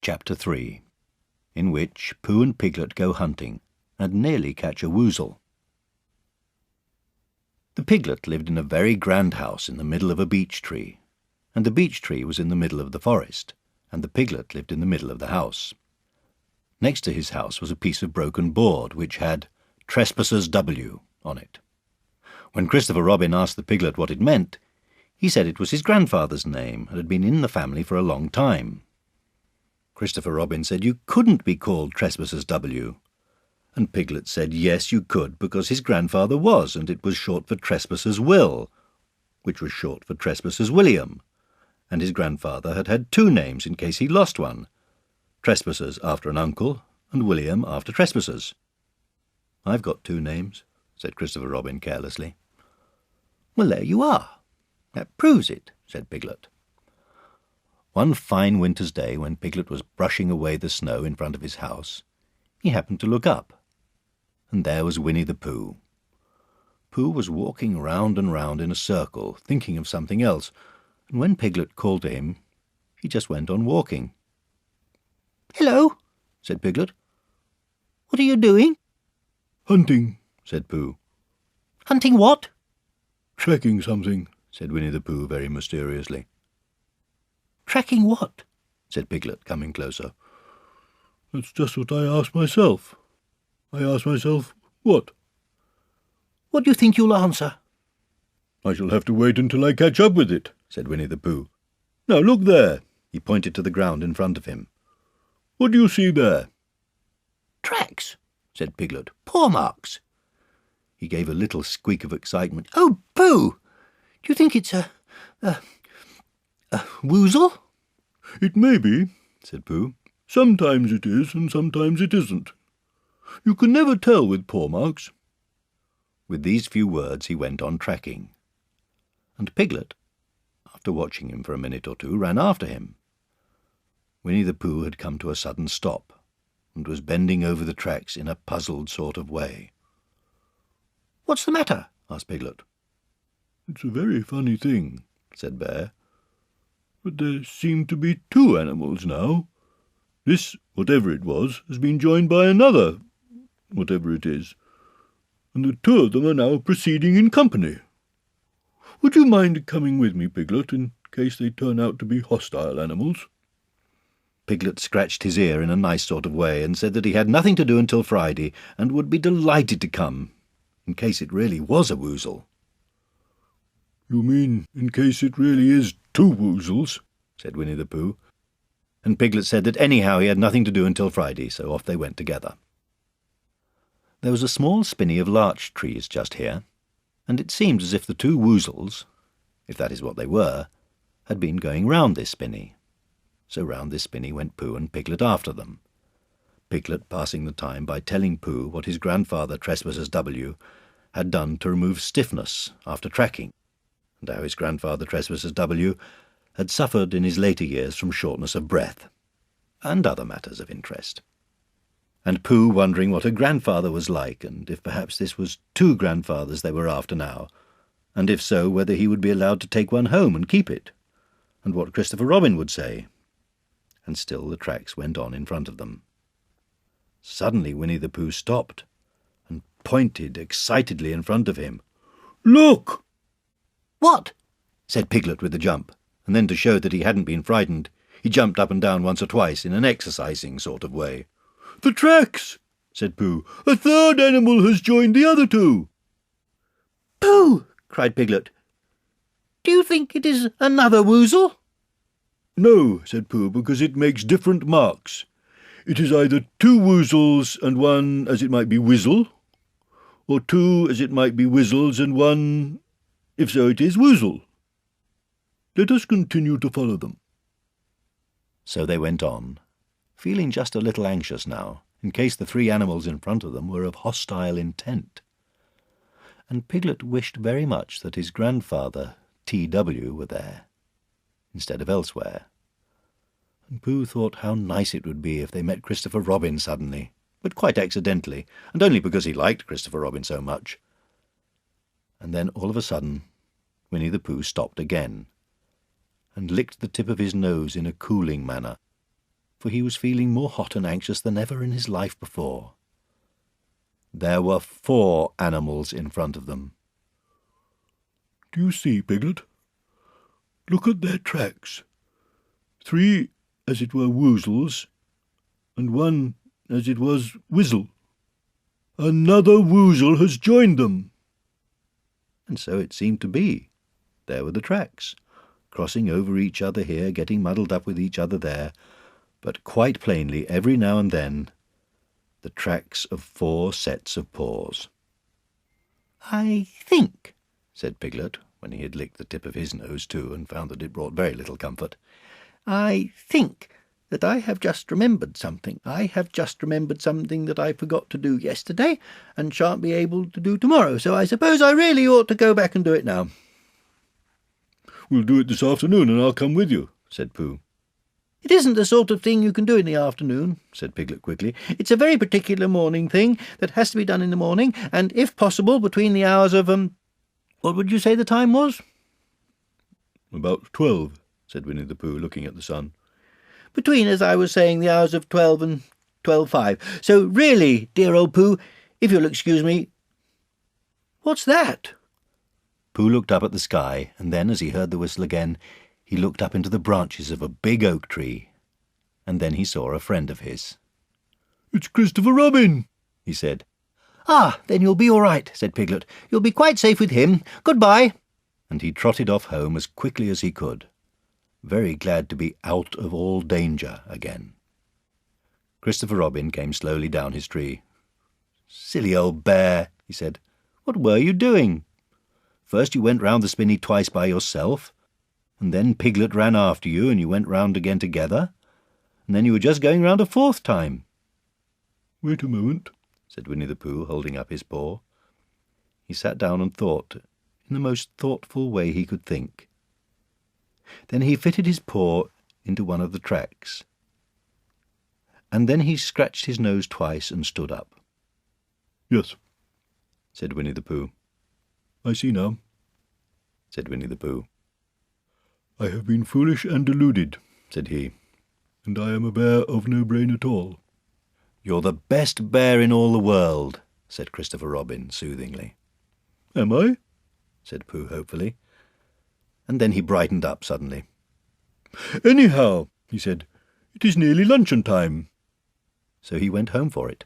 Chapter 3, in which Pooh and Piglet go hunting and nearly catch a woozle. The Piglet lived in a very grand house in the middle of a beech tree, and the beech tree was in the middle of the forest, and the Piglet lived in the middle of the house. Next to his house was a piece of broken board which had "Trespassers W" on it. When Christopher Robin asked the Piglet what it meant, he said it was his grandfather's name and had been in the family for a long time. Christopher Robin said you couldn't be called Trespassers W. And Piglet said yes, you could, because his grandfather was, and it was short for Trespassers Will, which was short for Trespassers William, and his grandfather had had two names in case he lost one, Trespassers after an uncle, and William after Trespassers. "I've got two names," said Christopher Robin carelessly. "Well, there you are. That proves it," said Piglet. One fine winter's day, when Piglet was brushing away the snow in front of his house, he happened to look up, and there was Winnie the Pooh. Pooh was walking round and round in a circle, thinking of something else, and when Piglet called to him, he just went on walking. "Hello," said Piglet. "What are you doing?" "Hunting," said Pooh. "Hunting what?" "Tracking something," said Winnie the Pooh very mysteriously. "Tracking what?" said Piglet, coming closer. "That's just what I ask myself. I ask myself, what?" "What do you think you'll answer?" "I shall have to wait until I catch up with it," said Winnie the Pooh. "Now look there." He pointed to the ground in front of him. "What do you see there?" "Tracks," said Piglet. "Paw marks." He gave a little squeak of excitement. "Oh, Pooh! Do you think it's a woozle?" "It may be," said Pooh. "Sometimes it is, and sometimes it isn't. You can never tell with paw marks." With these few words he went on tracking, and Piglet, after watching him for a minute or two, ran after him. Winnie the Pooh had come to a sudden stop, and was bending over the tracks in a puzzled sort of way. "What's the matter?" asked Piglet. "It's a very funny thing," said Bear. "But there seem to be two animals now. This, whatever it was, has been joined by another, whatever it is, and the two of them are now proceeding in company. Would you mind coming with me, Piglet, in case they turn out to be hostile animals?" Piglet scratched his ear in a nice sort of way and said that he had nothing to do until Friday and would be delighted to come, in case it really was a woozle. "You mean in case it really is two woozles?" said Winnie the Pooh. And Piglet said that anyhow he had nothing to do until Friday, so off they went together. There was a small spinney of larch trees just here, and it seemed as if the two woozles, if that is what they were, had been going round this spinney. So round this spinney went Pooh and Piglet after them, Piglet passing the time by telling Pooh what his grandfather Trespassers W had done to remove stiffness after tracking, and how his grandfather Trespassers W had suffered in his later years from shortness of breath, and other matters of interest. And Pooh wondering what a grandfather was like, and if perhaps this was two grandfathers they were after now, and if so, whether he would be allowed to take one home and keep it, and what Christopher Robin would say. And still the tracks went on in front of them. Suddenly Winnie the Pooh stopped, and pointed excitedly in front of him. "Look!" "What?" said Piglet with a jump, and then to show that he hadn't been frightened, he jumped up and down once or twice in an exercising sort of way. "The tracks!" said Pooh. "A third animal has joined the other two." "Pooh!" cried Piglet. "Do you think it is another woozle?" "No," said Pooh, "because it makes different marks. It is either two woozles and one, as it might be, wizzle, or two, as it might be, wizzles and one, if so it is, woozle. Let us continue to follow them." So they went on, feeling just a little anxious now, in case the three animals in front of them were of hostile intent. And Piglet wished very much that his grandfather T.W. were there, instead of elsewhere. And Pooh thought how nice it would be if they met Christopher Robin suddenly, but quite accidentally, and only because he liked Christopher Robin so much. And then all of a sudden Winnie the Pooh stopped again, and licked the tip of his nose in a cooling manner, for he was feeling more hot and anxious than ever in his life before. There were 4 animals in front of them. "Do you see, Piglet? Look at their tracks. 3, as it were, Woozles, and 1, as it was, Woozle. Another Woozle has joined them." And so it seemed to be. There were the tracks, crossing over each other here, getting muddled up with each other there, but quite plainly, every now and then, the tracks of 4 sets of paws. "I think," said Piglet, when he had licked the tip of his nose too, and found that it brought very little comfort, "I think that I have just remembered something. I have just remembered something that I forgot to do yesterday, and shan't be able to do tomorrow, so I suppose I really ought to go back and do it now." "We'll do it this afternoon, and I'll come with you," said Pooh. "It isn't the sort of thing you can do in the afternoon," said Piglet quickly. "It's a very particular morning thing that has to be done in the morning, and if possible between the hours of, what would you say the time was?" "About 12, said Winnie the Pooh, looking at the sun. "Between, as I was saying, the hours of 12 and 12:05. So really, dear old Pooh, if you'll excuse me—" "What's that?" Pooh looked up at the sky, and then, as he heard the whistle again, he looked up into the branches of a big oak tree, and then he saw a friend of his. "It's Christopher Robin," he said. "Ah, then you'll be all right," said Piglet. "You'll be quite safe with him. Goodbye." And he trotted off home as quickly as he could, very glad to be out of all danger again. Christopher Robin came slowly down his tree. "Silly old bear," he said. "What were you doing? First you went round the spinney twice by yourself, and then Piglet ran after you, and you went round again together, and then you were just going round a 4th time." "Wait a moment," said Winnie the Pooh, holding up his paw. He sat down and thought, in the most thoughtful way he could think. Then he fitted his paw into one of the tracks, and then he scratched his nose twice and stood up. "Yes," said Winnie the Pooh. "I see now," said Winnie the Pooh. "I have been foolish and deluded," said he, "and I am a bear of no brain at all." "You're the best bear in all the world," said Christopher Robin soothingly. "Am I?" said Pooh hopefully, and then he brightened up suddenly. "Anyhow," he said, "it is nearly luncheon time." So he went home for it.